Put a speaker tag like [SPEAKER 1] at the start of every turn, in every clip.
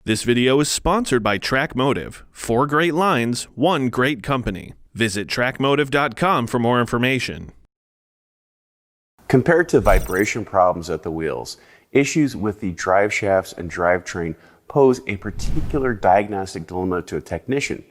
[SPEAKER 1] This video is sponsored by TrakMotive. 4 great lines, 1 great company. Visit TrakMotive.com for more information.
[SPEAKER 2] Compared to vibration problems at the wheels, issues with the drive shafts and drivetrain pose a particular diagnostic dilemma to a technician,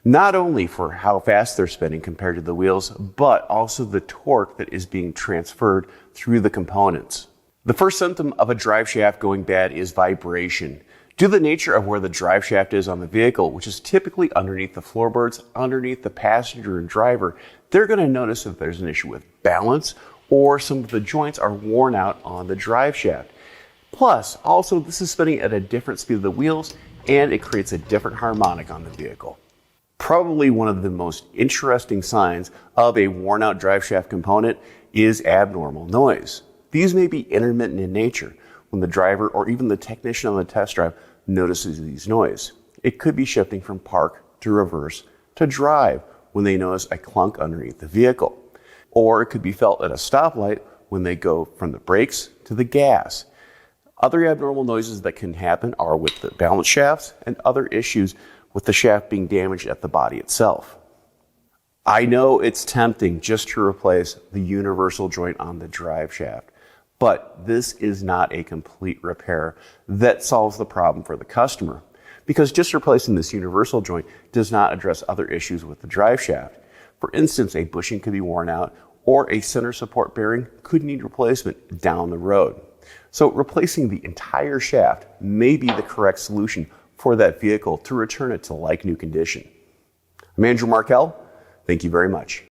[SPEAKER 2] not only for how fast they're spinning compared to the wheels, but also the torque that is being transferred through the components. The first symptom of a drive shaft going bad is vibration. Due to the nature of where the drive shaft is on the vehicle, which is typically underneath the floorboards, underneath the passenger and driver, they're going to notice if there's an issue with balance or some of the joints are worn out on the drive shaft. Plus, also, this is spinning at a different speed of the wheels, and it creates a different harmonic on the vehicle. Probably one of the most interesting signs of a worn out drive shaft component is abnormal noise. These may be intermittent in nature when the driver or even the technician on the test drive notices these noise. It could be shifting from park to reverse to drive when they notice a clunk underneath the vehicle. Or it could be felt at a stoplight when they go from the brakes to the gas. Other abnormal noises that can happen are with the balance shafts and other issues with the shaft being damaged at the body itself. I know it's tempting just to replace the universal joint on the drive shaft, but this is not a complete repair that solves the problem for the customer, because just replacing this universal joint does not address other issues with the drive shaft. For instance, a bushing could be worn out, or a center support bearing could need replacement down the road. So replacing the entire shaft may be the correct solution for that vehicle to return it to like new condition. I'm Andrew Markell. Thank you very much.